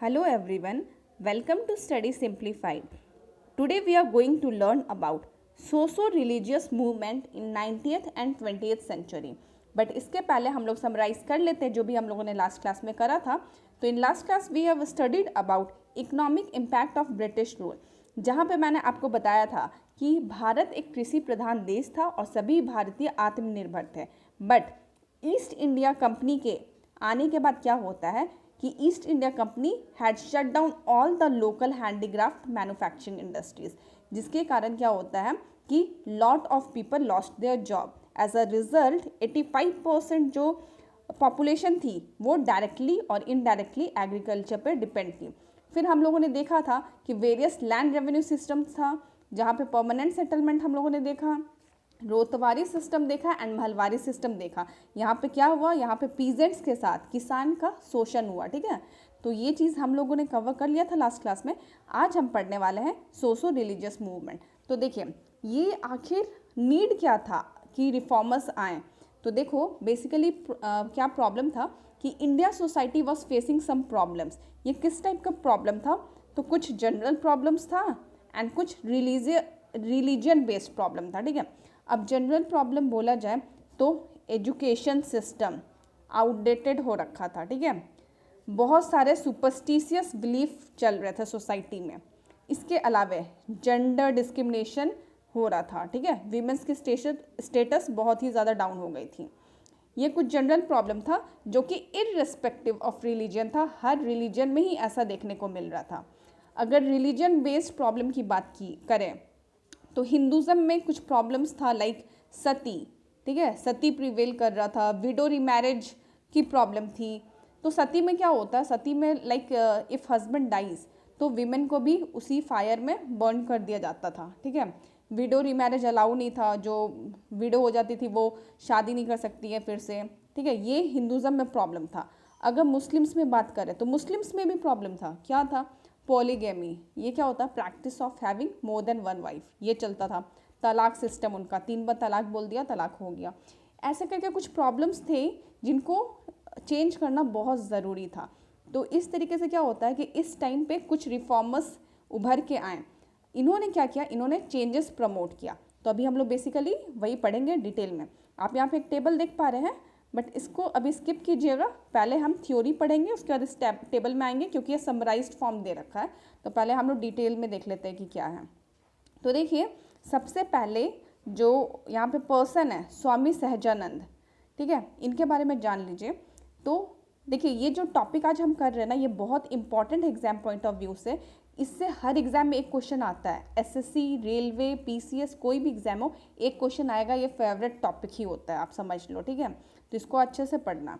Hello everyone, welcome to Study Simplified. Today we are going to learn about socio-religious movement in 19th and 20th century. But इसके पहले हम लोग summarise कर लेते हैं जो भी हम लोगों ने लास्ट क्लास में करा था. तो in last class we have studied about economic impact of British rule, जहाँ पे मैंने आपको बताया था कि भारत एक कृषि प्रधान देश था और सभी भारतीय आत्मनिर्भर थे. बट ईस्ट इंडिया कंपनी के आने के बाद क्या होता है कि East India Company had shut down all the local handicraft manufacturing industries, जिसके कारण क्या होता है कि lot of people lost their job. As a result 85% जो पॉपुलेशन थी वो डायरेक्टली और इनडायरेक्टली एग्रीकल्चर पर डिपेंड थी. फिर हम लोगों ने देखा था कि वेरियस लैंड रेवेन्यू सिस्टम था, जहाँ पे परमानेंट सेटलमेंट हम लोगों ने देखा, रोतवारी सिस्टम देखा एंड महलवारी सिस्टम देखा. यहाँ पे क्या हुआ, यहाँ पे पीजेंट्स के साथ किसान का शोषण हुआ. ठीक है, तो ये चीज़ हम लोगों ने कवर कर लिया था लास्ट क्लास में. आज हम पढ़ने वाले हैं सोशो रिलीजियस मूवमेंट. तो देखिए ये आखिर नीड क्या था कि रिफॉर्मर्स आए. तो देखो बेसिकली क्या प्रॉब्लम था कि India society was facing some problems. ये किस टाइप का प्रॉब्लम था, तो कुछ जनरल प्रॉब्लम्स था एंड कुछ रिलीजन बेस्ड प्रॉब्लम था. ठीक है, अब जनरल प्रॉब्लम बोला जाए तो एजुकेशन सिस्टम आउटडेटेड हो रखा था. ठीक है, बहुत सारे सुपरस्टिशियस बिलीफ चल रहे थे सोसाइटी में. इसके अलावा जेंडर डिस्क्रिमिनेशन हो रहा था. ठीक है, वीमेंस की स्टेटस बहुत ही ज़्यादा डाउन हो गई थी. ये कुछ जनरल प्रॉब्लम था जो कि इररिस्पेक्टिव ऑफ रिलीजन था. हर रिलीजन में ही ऐसा देखने को मिल रहा था. अगर रिलीजन बेस्ड प्रॉब्लम की बात की करें तो हिंदुज़म में कुछ प्रॉब्लम्स था लाइक सती. ठीक है, सती प्रिवेल कर रहा था. विडो रीमैरिज की प्रॉब्लम थी. तो सती में क्या होता है, सती में लाइक इफ़ हस्बैंड डाइज तो विमेन को भी उसी फायर में बर्न कर दिया जाता था. ठीक है, विडो रीमैरिज अलाउ नहीं था. जो विडो हो जाती थी वो शादी नहीं कर सकती है फिर से. ठीक है, ये हिंदुज़म में प्रॉब्लम था. अगर मुस्लिम्स में बात करें तो मुस्लिम्स में भी प्रॉब्लम था. क्या था, पॉलीगेमी. ये क्या होता है, practice of having more than one wife. ये चलता था. तलाक सिस्टम उनका, 3 बार तलाक बोल दिया, तलाक हो गया. ऐसे करके कुछ प्रॉब्लम्स थे जिनको चेंज करना बहुत ज़रूरी था. तो इस तरीके से क्या होता है कि इस टाइम पे कुछ रिफॉर्मर्स उभर के आए. इन्होंने क्या किया, इन्होंने चेंजेस प्रमोट किया. तो अभी हम लोग बेसिकली वही पढ़ेंगे डिटेल में. आप यहाँ पे एक टेबल देख पा रहे हैं, बट इसको अभी स्किप कीजिएगा. पहले हम थ्योरी पढ़ेंगे, उसके बाद इस टेबल में आएंगे क्योंकि ये समराइज्ड फॉर्म दे रखा है. तो पहले हम लोग डिटेल में देख लेते हैं कि क्या है. तो देखिए सबसे पहले जो यहाँ पे पर्सन है स्वामी सहजानंद. ठीक है, इनके बारे में जान लीजिए. तो देखिए ये जो टॉपिक आज हम कर रहे हैं ना, ये बहुत important exam point of view से. इससे हर एग्जाम में एक क्वेश्चन आता है. एसएससी, रेलवे, पीसीएस, कोई भी एग्जाम हो एक क्वेश्चन आएगा. ये फेवरेट टॉपिक ही होता है, आप समझ लो. ठीक है, तो इसको अच्छे से पढ़ना.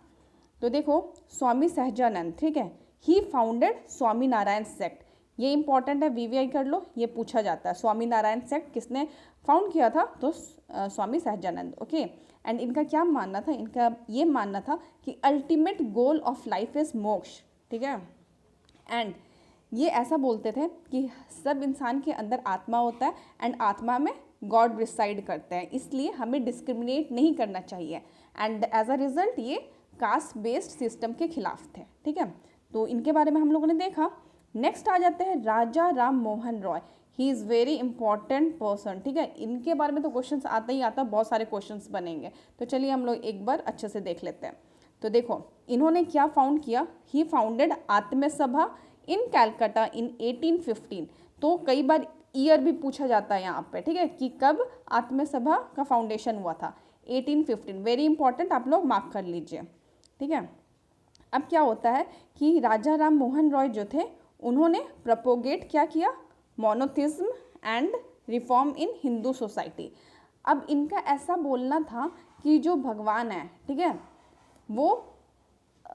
तो देखो स्वामी सहजानंद, ठीक है, ही फाउंडेड स्वामी नारायण सेक्ट. ये इंपॉर्टेंट है, वीवीआई कर लो, ये पूछा जाता है. स्वामी नारायण सेक्ट किसने फाउंड किया था, तो स्वामी सहजानंद. ओके, एंड इनका क्या मानना था, इनका ये मानना था कि ultimate goal of life is मोक्ष. ठीक है, एंड ये ऐसा बोलते थे कि सब इंसान के अंदर आत्मा होता है एंड आत्मा में गॉड रिसाइड करते हैं, इसलिए हमें डिस्क्रिमिनेट नहीं करना चाहिए. एंड एज अ रिजल्ट ये कास्ट बेस्ड सिस्टम के खिलाफ थे. ठीक है, तो इनके बारे में हम लोगों ने देखा. नेक्स्ट आ जाते हैं Raja Ram Mohan Roy. He is very important person. ठीक है, इनके बारे में तो क्वेश्चंस आता ही आता, बहुत सारे क्वेश्चंस बनेंगे. तो चलिए हम लोग एक बार अच्छे से देख लेते हैं. तो देखो इन्होंने क्या फाउंड किया, ही फाउंडेड आत्म सभा इन कैलकाटा इन 1815. तो कई बार ईयर भी पूछा जाता है यहाँ पे. ठीक है, कि कब आत्म सभा का फाउंडेशन हुआ था, 1815. वेरी इंपॉर्टेंट, आप लोग मार्क कर लीजिए. ठीक है, अब क्या होता है कि राजा राम मोहन रॉय जो थे उन्होंने प्रपोगेट क्या किया, monotheism and reform in Hindu society. अब इनका ऐसा बोलना था कि जो भगवान है, ठीक है, वो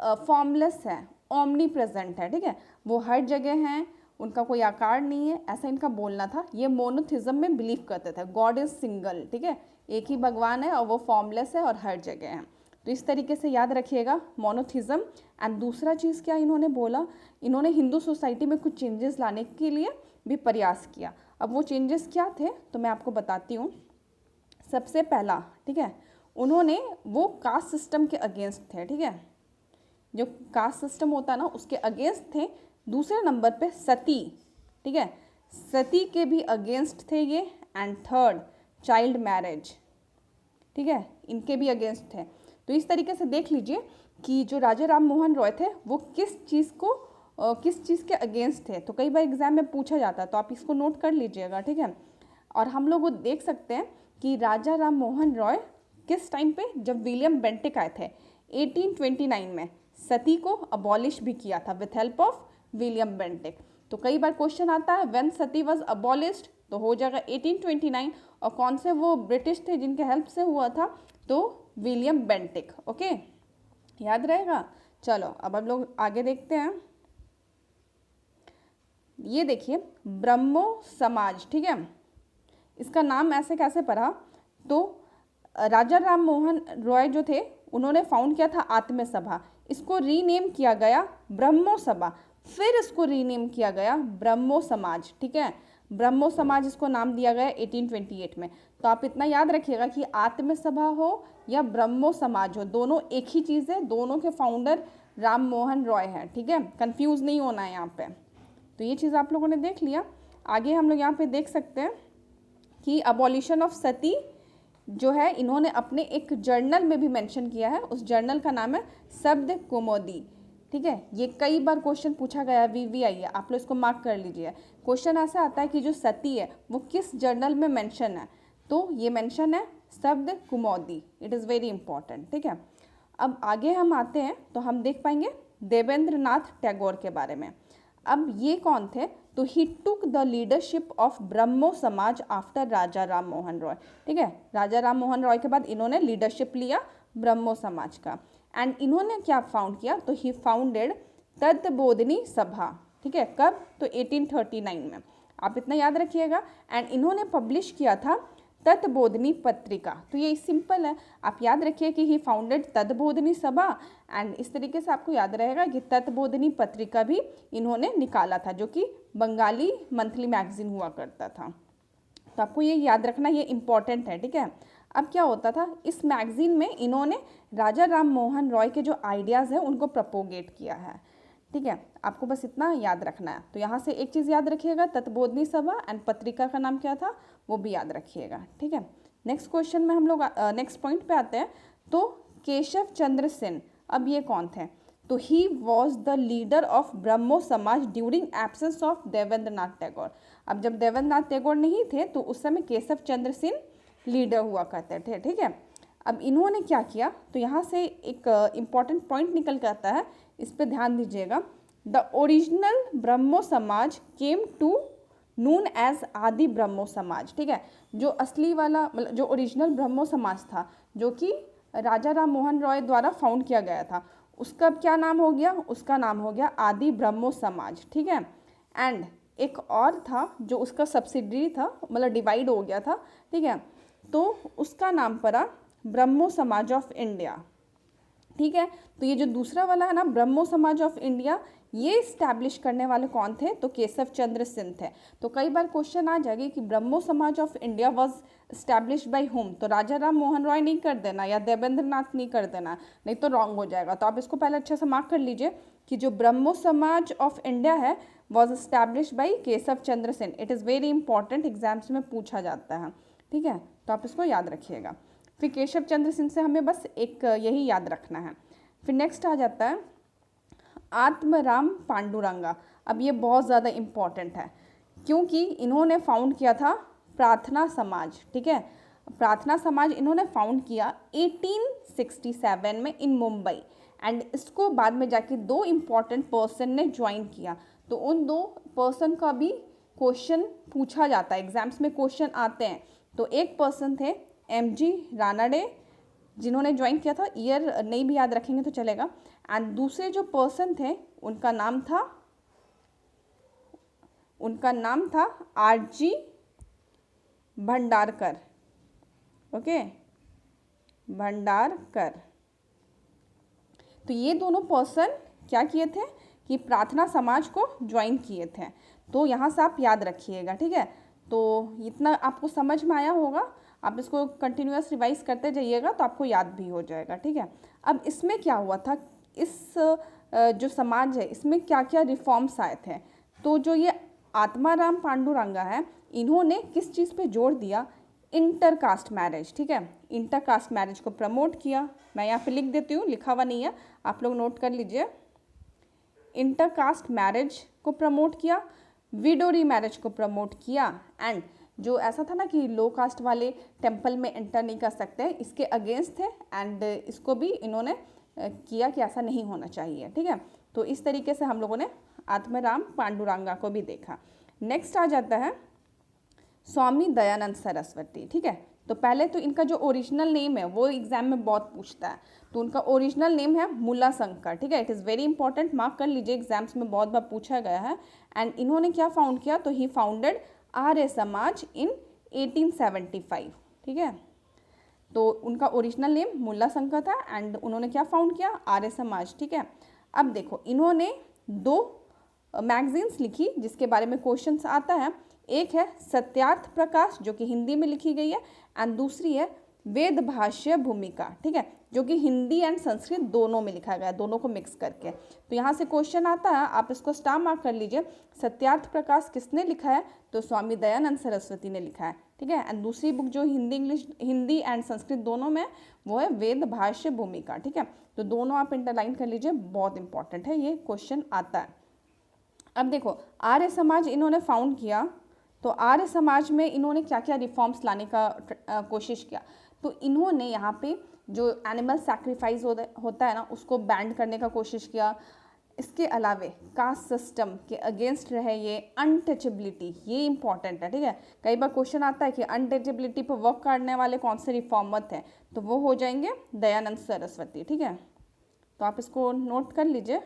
फॉर्मलेस है, ओमनी प्रेजेंट है. ठीक है, वो हर जगह हैं, उनका कोई आकार नहीं है, ऐसा इनका बोलना था. ये मोनोथिज्म में बिलीव करते थे, गॉड इज सिंगल. ठीक है, एक ही भगवान है और वो फॉर्मलेस है और हर जगह है. तो इस तरीके से याद रखिएगा मोनोथिज्म. एंड दूसरा चीज़ क्या इन्होंने बोला, इन्होंने हिंदू सोसाइटी में कुछ चेंजेस लाने के लिए भी प्रयास किया. अब वो चेंजेस क्या थे तो मैं आपको बताती हूँ. सबसे पहला, ठीक है, उन्होंने वो कास्ट सिस्टम के अगेंस्ट थे. ठीक है, जो कास्ट सिस्टम होता है ना उसके अगेंस्ट थे। दूसरे नंबर पे सती, ठीक है, सती के भी अगेंस्ट थे ये। एंड थर्ड चाइल्ड मैरिज, ठीक है, इनके भी अगेंस्ट थे। तो इस तरीके से देख लीजिए कि जो राजा राम मोहन रॉय थे वो किस चीज़ के अगेंस्ट थे। तो कई बार एग्जाम में पूछा जाता है, तो आप इसको नोट कर लीजिएगा, ठीक है। और हम लोग वो देख सकते हैं कि राजा राम मोहन रॉय किस टाइम पे, जब विलियम बेंटिक आए थे 1829 में, सती को अबॉलिश भी किया था with help of William Bentinck. तो कई बार क्वेश्चन आता है व्हेन सती वाज अबॉलिश्ड, तो हो जाएगा 1829। और कौन से वो ब्रिटिश थे जिनके हेल्प से हुआ था, तो विलियम बेंटिक। ओके, याद रहेगा। चलो अब हम लोग आगे देखते हैं। ये देखिए ब्रह्मो समाज, ठीक है, इसका नाम ऐसे कैसे पढ़ा, तो राजा राम मोहन रॉय जो थे उन्होंने फाउंड किया था आत्म सभा, इसको रीनेम किया गया ब्रह्मो सभा, फिर इसको रीनेम किया गया ब्रह्मो समाज, ठीक है। ब्रह्मो समाज इसको नाम दिया गया 1828 में। तो आप इतना याद रखिएगा कि आत्म सभा हो या ब्रह्मो समाज हो, दोनों एक ही चीज़ है, दोनों के फाउंडर राम मोहन रॉय हैं, ठीक है, कंफ्यूज नहीं होना है यहाँ पे। तो ये चीज़ आप लोगों ने देख लिया। आगे हम लोग यहाँ पे देख सकते हैं कि अबॉलिशन ऑफ सती जो है इन्होंने अपने एक जर्नल में भी मेंशन किया है। उस जर्नल का नाम है शब्द कौमुदी, ठीक है। ये कई बार क्वेश्चन पूछा गया है, VVI है, आप लोग इसको मार्क कर लीजिए। क्वेश्चन ऐसा आता है कि जो सती है वो किस जर्नल में मेंशन है, तो ये मेंशन है शब्द कौमुदी, इट इज़ वेरी इंपॉर्टेंट, ठीक है। अब आगे हम आते हैं तो हम देख पाएंगे देवेंद्र नाथ टैगोर के बारे में। अब ये कौन थे, तो ही took the leadership of Brahmo समाज आफ्टर राजा राम मोहन रॉय, ठीक है। राजा राम मोहन रॉय के बाद इन्होंने लीडरशिप लिया ब्रह्मो समाज का। एंड इन्होंने क्या फाउंड किया, तो ही फाउंडेड तत्बोधिनी सभा, ठीक है, कब, तो 1839 में, आप इतना याद रखिएगा। एंड इन्होंने पब्लिश किया था तत्बोधिनी पत्रिका। तो ये सिंपल है, आप याद रखिए कि ही फाउंडेड तत्बोधिनी सभा। एंड इस तरीके से आपको याद रहेगा कि तत्बोधिनी पत्रिका भी इन्होंने निकाला था, जो कि बंगाली मंथली मैगजीन हुआ करता था। तो आपको ये याद रखना, ये इम्पॉर्टेंट है, ठीक है। अब क्या होता था, इस मैगजीन में इन्होंने राजा राम मोहन रॉय के जो आइडियाज़ हैं उनको प्रपोगेट किया है, ठीक है। आपको बस इतना याद रखना है। तो यहाँ से एक चीज़ याद रखिएगा, तत्बोधिनी सभा, एंड पत्रिका का नाम क्या था वो भी याद रखिएगा, ठीक है। नेक्स्ट क्वेश्चन में हम लोग नेक्स्ट पॉइंट पे आते हैं। तो केशव चंद्र सेन, अब ये कौन थे, तो he was the leader of Brahmo Samaj during absence of Devendra Nath Tagore. अब जब देवेंद्र नाथ टैगोर नहीं थे तो उस समय केशव चंद्र सेन लीडर हुआ करते थे, ठीक है। अब इन्होंने क्या किया, तो यहाँ से एक इम्पॉर्टेंट पॉइंट निकल के आता है, इस पर ध्यान दीजिएगा। द ओरिजिनल ब्रह्मो समाज केम टू नून एज आदि ब्रह्मो समाज, ठीक है। जो असली वाला मतलब जो ओरिजिनल ब्रह्मो समाज था, जो कि राजा राम मोहन रॉय द्वारा फाउंड किया गया था, उसका क्या नाम हो गया, उसका नाम हो गया आदि ब्रह्मो समाज, ठीक है। एंड एक और था जो उसका सब्सिडरी था, मतलब डिवाइड हो गया था, ठीक है, तो उसका नाम पड़ा ब्रह्मो समाज ऑफ इंडिया, ठीक है। तो ये जो दूसरा वाला है ना ब्रह्मो समाज ऑफ इंडिया, ये इस्टेब्लिश करने वाले कौन थे, तो केशव चंद्र सेन थे। तो कई बार क्वेश्चन आ जाएगी कि ब्रह्मो समाज of India was establish by home, तो राजा राम मोहन रॉय नहीं कर देना या देवेंद्र नाथ नहीं कर देना, नहीं तो रॉन्ग हो जाएगा। तो आप इसको पहले अच्छे से मार्क कर लीजिए कि जो ब्रह्मो समाज ऑफ इंडिया है was establish by Keshav Chandra Sen. It is very important, exams में पूछा जाता है, ठीक है। तो आप इसको याद रखिएगा। फिर केशव चंद्र सेन से हमें बस एक यही याद रखना है। फिर नेक्स्ट आ जाता है आत्मराम पांडुरंगा। अब ये बहुत ज़्यादा इम्पॉर्टेंट है क्योंकि इन्होंने फाउंड किया था प्रार्थना समाज, ठीक है। प्रार्थना समाज इन्होंने फाउंड किया 1867 में इन मुंबई। एंड इसको बाद में जाके दो इम्पॉर्टेंट पर्सन ने ज्वाइन किया। तो उन दो पर्सन का भी क्वेश्चन पूछा जाता है, एग्जाम्स में क्वेश्चन आते हैं। तो एक पर्सन थे MG रानाडे, जिन्होंने ज्वाइन किया था, ईयर नहीं भी याद रखेंगे तो चलेगा। एंड दूसरे जो पर्सन थे उनका नाम था RG भंडारकर, ओके, भंडारकर। तो ये दोनों पर्सन क्या किए थे कि प्रार्थना समाज को ज्वाइन किए थे। तो यहाँ से आप याद रखिएगा, ठीक है। तो इतना आपको समझ में आया होगा, आप इसको कंटिन्यूअस रिवाइज करते जाइएगा तो आपको याद भी हो जाएगा, ठीक है। अब इसमें क्या हुआ था, इस जो समाज है इसमें क्या क्या रिफॉर्म्स आए थे। तो जो ये आत्माराम पांडुरंगा है, इन्होंने किस चीज़ पे जोर दिया, इंटरकास्ट मैरिज, ठीक है, इंटरकास्ट मैरिज को प्रमोट किया। मैं यहाँ पे लिख देती हूँ, लिखा हुआ नहीं है, आप लोग नोट कर लीजिए। इंटरकास्ट मैरिज को प्रमोट किया, विडोरी मैरिज को प्रमोट किया, एंड जो ऐसा था ना कि लो कास्ट वाले टेम्पल में एंटर नहीं कर सकते, इसके अगेंस्ट थे, एंड इसको भी इन्होंने किया कि ऐसा नहीं होना चाहिए, ठीक है। तो इस तरीके से हम लोगों ने आत्माराम पांडुरंगा को भी देखा। नेक्स्ट आ जाता है स्वामी दयानंद सरस्वती, ठीक है। तो पहले तो इनका जो ओरिजिनल नेम है वो एग्जाम में बहुत पूछता है, तो उनका ओरिजिनल नेम है मूला शंकर, ठीक है। It is very important, mark कर लीजिए, एग्जाम्स में बहुत बार पूछा गया है। एंड इन्होंने क्या फाउंड किया, तो ही फाउंडेड आर्य समाज इन 1875, ठीक है। तो उनका ओरिजिनल नेम मुल्ला शंकर था, एंड उन्होंने क्या फाउंड किया, आर्य समाज, ठीक है। अब देखो, इन्होंने 2 मैगजीन्स लिखी जिसके बारे में क्वेश्चंस आता है। एक है सत्यार्थ प्रकाश जो कि हिंदी में लिखी गई है, एंड दूसरी है वेद भाष्य भूमिका, ठीक है, जो कि हिंदी एंड संस्कृत दोनों में लिखा गया है, दोनों को मिक्स करके। तो यहाँ से क्वेश्चन आता है, आप इसको स्टार मार्क कर लीजिए। सत्यार्थ प्रकाश किसने लिखा है, तो स्वामी दयानंद सरस्वती ने लिखा है, ठीक है। एंड दूसरी बुक जो हिंदी एंड संस्कृत दोनों में, वो है वेद भाष्य भूमिका, ठीक है। तो दोनों आप इंटरलाइन कर लीजिए, बहुत इंपॉर्टेंट है, ये क्वेश्चन आता है। अब देखो, आर्य समाज इन्होंने फाउंड किया, तो आर्य समाज में इन्होंने क्या क्या रिफॉर्म्स लाने का कोशिश किया। तो इन्होंने यहाँ पे जो एनिमल सैक्रिफाइस होता है ना, उसको बैन करने का कोशिश किया। इसके अलावे कास्ट सिस्टम के अगेंस्ट रहे, ये अनटचेबिलिटी, ये इंपॉर्टेंट है, ठीक है। कई बार क्वेश्चन आता है कि अनटचेबिलिटी पर वर्क करने वाले कौन से रिफॉर्मर थे, तो वो हो जाएंगे दयानंद सरस्वती, ठीक है। तो आप इसको नोट कर लीजिए,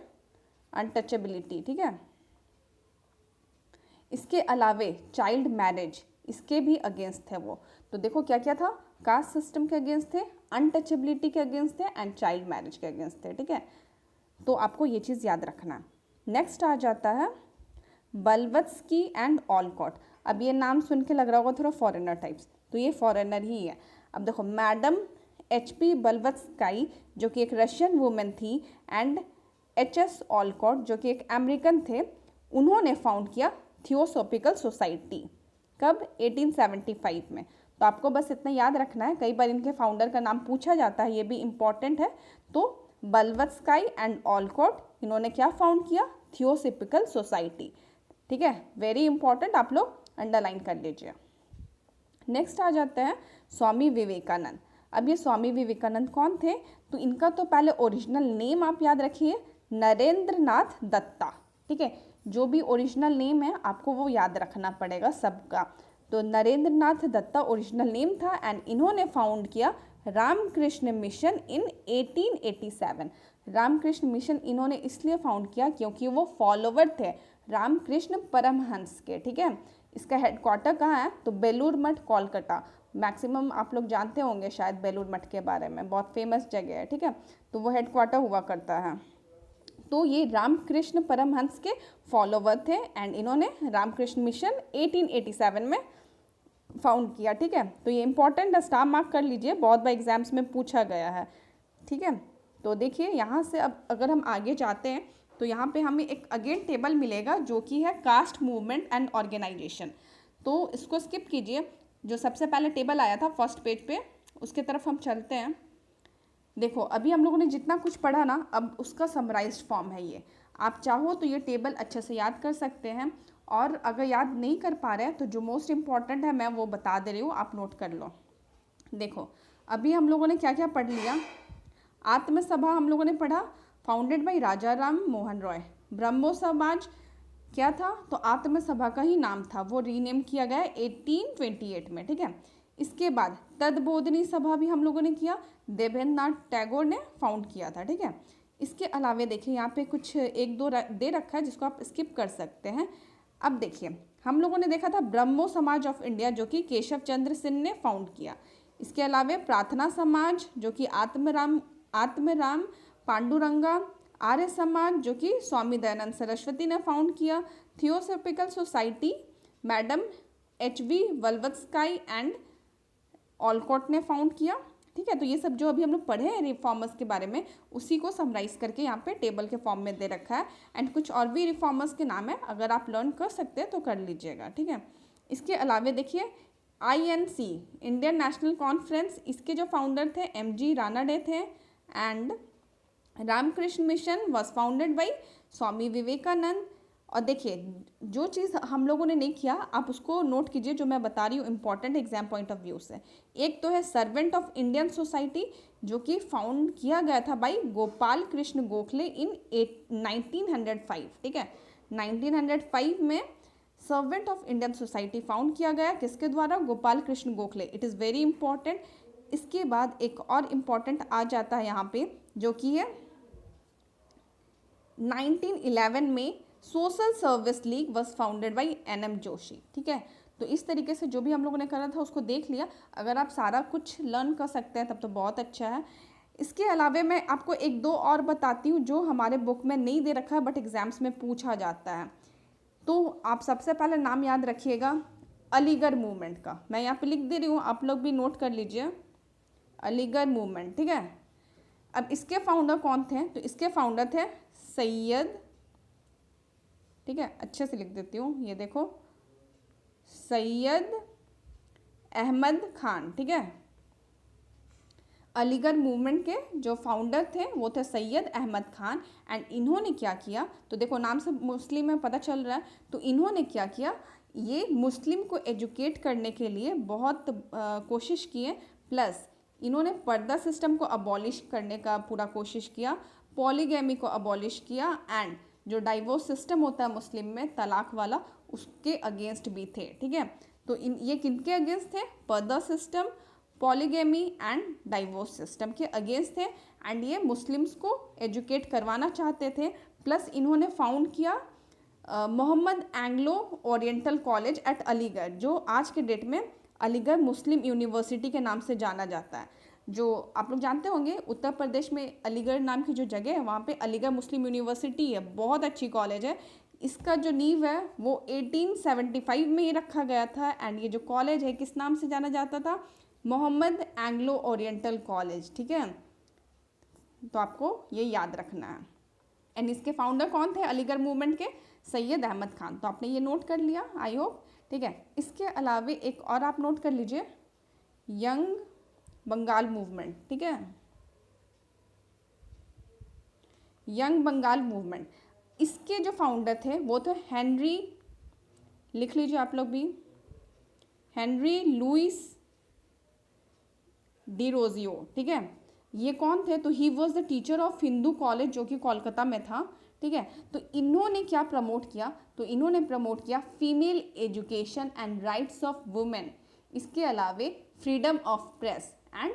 अनटचेबिलिटी, ठीक है। इसके अलावे चाइल्ड मैरिज, इसके भी अगेंस्ट थे वो। तो देखो क्या क्या था, कास्ट सिस्टम के अगेंस्ट थे, अनटचेबिलिटी के अगेंस्ट थे, एंड चाइल्ड मैरिज के अगेंस्ट थे, ठीक है। तो आपको ये चीज़ याद रखना है। नेक्स्ट आ जाता है बल्वत्स्की एंड ऑलकॉट। अब ये नाम सुन के लग रहा होगा थोड़ा फॉरेनर टाइप्स, तो ये फॉरेनर ही है। अब देखो, मैडम HP बल्वत्स्काई जो कि एक रशियन वुमेन थी, एंड HS ऑलकॉट जो कि एक अमेरिकन थे, उन्होंने फाउंड किया थियोसॉफिकल सोसाइटी। कब, 1875 में। तो आपको बस इतना याद रखना है, कई बार इनके फाउंडर का नाम पूछा जाता है, ये भी इम्पॉर्टेंट है। तो बल्वत्स्काई एंड ऑलकॉट, इन्होंने क्या फाउंड किया, थियोसॉफिकल सोसाइटी, ठीक है, वेरी इंपॉर्टेंट, आप लोग अंडरलाइन कर लीजिए। नेक्स्ट आ जाते हैं स्वामी विवेकानंद। अब ये स्वामी विवेकानंद कौन थे, तो इनका तो पहले ओरिजिनल नेम आप याद रखिए, नरेंद्र नाथ दत्ता, ठीक है। जो भी ओरिजिनल नेम है आपको वो याद रखना पड़ेगा सबका। तो नरेंद्र नाथ दत्ता ओरिजिनल नेम था, एंड इन्होंने फाउंड किया Ramakrishna mission in 1887। Ramakrishna mission इन्होंने इसलिए फाउंड किया क्योंकि वो फॉलोवर थे रामकृष्ण परमहंस के, ठीक है। इसका हेडक्वार्टर कहाँ है, तो बेलूर मठ, कोलकाता। मैक्सिमम आप लोग जानते होंगे शायद बेलूर मठ के बारे में, बहुत फेमस जगह है, ठीक है। तो वो हेडक्वार्टर हुआ करता है। तो ये रामकृष्ण परमहंस के फॉलोवर थे, एंड इन्होंने रामकृष्ण मिशन 1887 में फाउंड किया, ठीक है। तो ये इंपॉर्टेंट है, स्टार मार्क कर लीजिए, बहुत बार एग्जाम्स में पूछा गया है, ठीक है। तो देखिए यहाँ से अब अगर हम आगे जाते हैं तो यहाँ पे हमें एक अगेन टेबल मिलेगा जो कि है कास्ट मूवमेंट एंड ऑर्गेनाइजेशन। तो इसको स्किप कीजिए, जो सबसे पहले टेबल आया था फर्स्ट पेज पे, उसके तरफ हम चलते हैं। देखो, अभी हम लोगों ने जितना कुछ पढ़ा ना, अब उसका समराइज्ड फॉर्म है ये। आप चाहो तो ये टेबल अच्छे से याद कर सकते हैं, और अगर याद नहीं कर पा रहे हैं तो जो मोस्ट इम्पॉर्टेंट है मैं वो बता दे रही हूँ, आप नोट कर लो। देखो, अभी हम लोगों ने क्या क्या पढ़ लिया। आत्म सभा हम लोगों ने पढ़ा, फाउंडेड बाई राजा राम मोहन रॉय। ब्रह्मो समाज क्या था, तो आत्म सभा का ही नाम था, वो रीनेम किया गया 1828 में, ठीक है। इसके बाद तदबोधनी सभा भी हम लोगों ने किया, देवेंद्र नाथ टैगोर ने फाउंड किया था, ठीक है। इसके अलावे देखिए यहाँ पे कुछ एक दो दे रखा है जिसको आप स्किप कर सकते हैं। अब देखिए, हम लोगों ने देखा था ब्रह्मो समाज ऑफ इंडिया जो कि केशव चंद्र सेन ने फाउंड किया। इसके अलावा प्रार्थना समाज जो कि आत्मराम पांडुरंगा, आर्य समाज जो कि स्वामी दयानंद सरस्वती ने फाउंड किया, theosophical society madam HV Blavatsky and Olcott ने फाउंड किया, ठीक है। तो ये सब जो अभी हम लोग पढ़े हैं रिफॉर्मर्स के बारे में, उसी को समराइज करके यहाँ पे टेबल के फॉर्म में दे रखा है। एंड कुछ और भी रिफॉर्मर्स के नाम है, अगर आप लर्न कर सकते हैं तो कर लीजिएगा, ठीक है। इसके अलावा देखिए INC, इंडियन नेशनल कॉन्फ्रेंस, इसके जो फाउंडर थे MG रानाडे थे। And Ramakrishna mission was founded by Swami Vivekananda. और देखिए जो चीज़ हम लोगों ने नहीं किया आप उसको नोट कीजिए, जो मैं बता रही हूँ important exam point of view से। एक तो है सर्वेंट ऑफ इंडियन सोसाइटी, जो कि फाउंड किया गया था बाई गोपाल कृष्ण गोखले इन 1905, ठीक है। 1905 में servant of Indian society found किया गया, किसके द्वारा? Gopal Krishna Gokhale. It is very important. इसके बाद एक और इम्पॉर्टेंट आ जाता है यहाँ पे, जो कि है 1911 में social service league was founded by NM Joshi, ठीक है। तो इस तरीके से जो भी हम लोगों ने करा था उसको देख लिया। अगर आप सारा कुछ लर्न कर सकते हैं तब तो बहुत अच्छा है। इसके अलावा मैं आपको एक दो और बताती हूँ जो हमारे बुक में नहीं दे रखा है बट एग्जाम्स में पूछा जाता है। तो आप सबसे पहले नाम याद रखिएगा अलीगढ़ मूवमेंट का, मैं यहाँ पे लिख दे रही हूँ, आप लोग भी नोट कर लीजिए, अलीगढ़ मूवमेंट, ठीक है। अब इसके फाउंडर कौन थे? तो इसके फाउंडर थे सैयद, ठीक है, अच्छे से लिख देती हूँ, ये देखो सैयद अहमद खान, ठीक है। अलीगढ़ मूवमेंट के जो फाउंडर थे वो थे सैयद अहमद खान। एंड इन्होंने क्या किया, तो देखो नाम से मुस्लिम में पता चल रहा है, तो इन्होंने क्या किया, ये मुस्लिम को एजुकेट करने के लिए बहुत कोशिश किए। प्लस इन्होंने पर्दा सिस्टम को अबॉलिश करने का पूरा कोशिश किया, पॉलीगैमी को अबॉलिश किया, एंड जो डाइवोर्स सिस्टम होता है मुस्लिम में तलाक वाला, उसके अगेंस्ट भी थे, ठीक है। तो ये किनके अगेंस्ट थे? Purdah system, polygamy and divorce system के अगेंस्ट थे। एंड ये मुस्लिम्स को एजुकेट करवाना चाहते थे। प्लस इन्होंने फाउंड किया Mohammad Anglo Oriental College at Aligarh, जो आज के डेट में अलीगढ़ मुस्लिम यूनिवर्सिटी के नाम से जाना जाता है। जो आप लोग जानते होंगे उत्तर प्रदेश में अलीगढ़ नाम की जो जगह है वहाँ पे अलीगढ़ मुस्लिम यूनिवर्सिटी है, बहुत अच्छी कॉलेज है। इसका जो नींव है वो 1875 में ही रखा गया था। एंड ये जो कॉलेज है किस नाम से जाना जाता था? मोहम्मद एंग्लो ओरिएंटल कॉलेज, ठीक है। तो आपको ये याद रखना है। एंड इसके फाउंडर कौन थे अलीगढ़ मूवमेंट के? सैयद अहमद खान। तो आपने ये नोट कर लिया आई होप, ठीक है। इसके अलावा एक और आप नोट कर लीजिए, यंग बंगाल मूवमेंट, ठीक है, यंग बंगाल मूवमेंट। इसके जो फाउंडर थे वो थे हेनरी, लिख लीजिए आप लोग भी, हेनरी लुइस डिरोजियो, ठीक है। ये कौन थे? तो he was the teacher of Hindu college, जो कि कोलकाता में था, ठीक है। तो इन्होंने क्या प्रमोट किया? तो इन्होंने प्रमोट किया female education and rights of women. इसके अलावे freedom of press and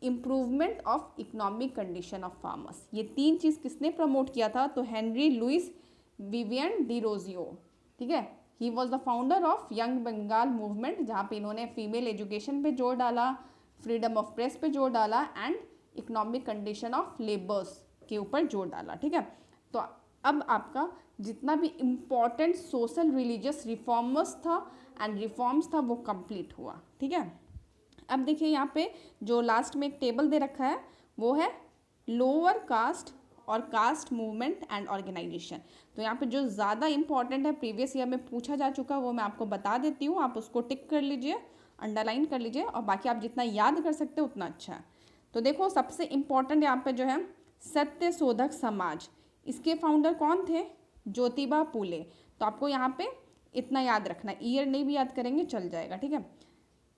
improvement of economic condition of farmers. ये तीन चीज़ किसने प्रमोट किया था? तो हेनरी लुइस विवियन डिरोजियो, ठीक है। He was the founder of Young Bengal movement, जहाँ पे इन्होंने फीमेल एजुकेशन पे जोर डाला, फ्रीडम ऑफ प्रेस पे जोर डाला and economic condition of labours के ऊपर जोर डाला, ठीक है। तो अब आपका जितना भी इम्पॉर्टेंट सोशल रिलीजियस रिफॉर्मर्स था एंड रिफॉर्म्स था वो कंप्लीट हुआ, ठीक है। अब देखिए यहाँ पे जो लास्ट में एक टेबल दे रखा है वो है लोअर कास्ट और कास्ट मूवमेंट एंड ऑर्गेनाइजेशन। तो यहाँ पे जो ज़्यादा इंपॉर्टेंट है प्रीवियस ईयर में पूछा जा चुका है वो मैं आपको बता देती हूँ, आप उसको टिक कर लीजिए, अंडरलाइन कर लीजिए, और बाकी आप जितना याद कर सकते हो उतना अच्छा है। तो देखो सबसे इम्पॉर्टेंट यहाँ पे जो है सत्य शोधक समाज, इसके फाउंडर कौन थे? ज्योतिबा फूले। तो आपको यहाँ पे इतना याद रखना है, ईयर नहीं भी याद करेंगे चल जाएगा, ठीक है।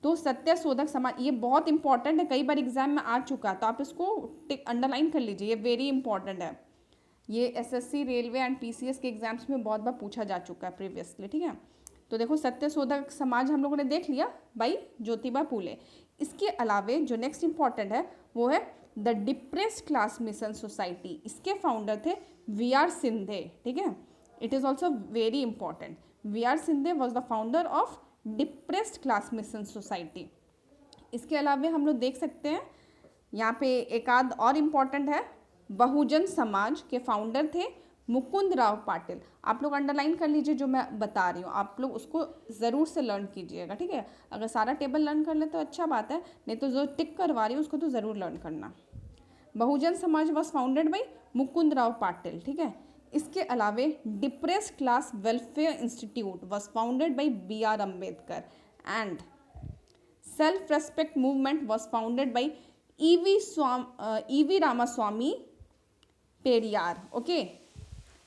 तो सत्य शोधक समाज ये बहुत इंपॉर्टेंट है, कई बार एग्जाम में आ चुका है, तो आप इसको अंडरलाइन कर लीजिए, ये वेरी इंपॉर्टेंट है। ये SSC, रेलवे एंड PCS के एग्जाम्स में बहुत बार पूछा जा चुका है प्रीवियसली, ठीक है। तो देखो सत्य शोधक समाज हम लोगों ने देख लिया बाई ज्योतिबा फूले। इसके अलावे जो नेक्स्ट इंपॉर्टेंट है वो है the depressed class mission society. इसके फाउंडर थे VR सिंधे, ठीक है। It is also very important. VR Shinde was the founder of depressed class mission society. इसके अलावा हम लोग देख सकते हैं यहाँ पे एक आध और इम्पॉर्टेंट है, बहुजन समाज के फाउंडर थे मुकुंद राव पाटिल। आप लोग अंडरलाइन कर लीजिए जो मैं बता रही हूँ, आप लोग उसको ज़रूर से लर्न कीजिएगा, ठीक है। अगर सारा टेबल लर्न कर ले तो अच्छा बात है, नहीं तो जो टिक करवा रही हूँ उसको तो ज़रूर लर्न करना। Bahujan Samaj was founded by Mukund Rao Patil, ठीक है। इसके अलावे depressed class welfare institute was founded by B.R. Ambedkar and self respect movement was founded by E.V. Ramaswami Periyar, okay.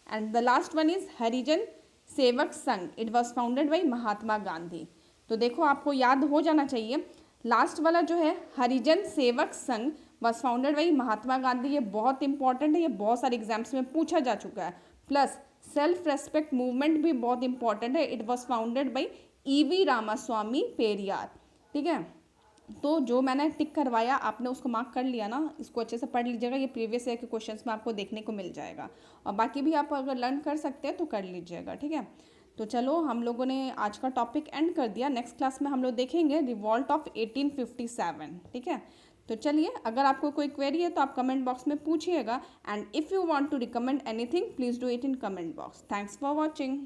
And the last one is Harijan Sevak Sangh, it was founded by Mahatma Gandhi. तो देखो आपको याद हो जाना चाहिए, लास्ट वाला जो है हरिजन सेवक संघ was founded by Mahatma Gandhi, ये बहुत इंपॉर्टेंट है, ये बहुत सारे एग्जाम्स में पूछा जा चुका है। प्लस सेल्फ रेस्पेक्ट मूवमेंट भी बहुत इंपॉर्टेंट है, it was founded by E.V. Ramaswami Periyar, ठीक है। तो जो मैंने टिक करवाया आपने उसको मार्क कर लिया ना, इसको अच्छे से पढ़ लीजिएगा, ये प्रीवियस ईयर के क्वेश्चंस में आपको देखने को मिल जाएगा, और बाकी भी आप अगर लर्न कर सकते हैं तो कर लीजिएगा, ठीक है। तो चलो हम लोगों ने आज का टॉपिक एंड कर दिया, नेक्स्ट क्लास में हम लोग देखेंगे रिवॉल्ट ऑफ 1857, ठीक है। तो चलिए, अगर आपको कोई क्वेरी है तो आप कमेंट बॉक्स में पूछिएगा, and if you want to recommend anything please do it in comment box. Thanks for watching.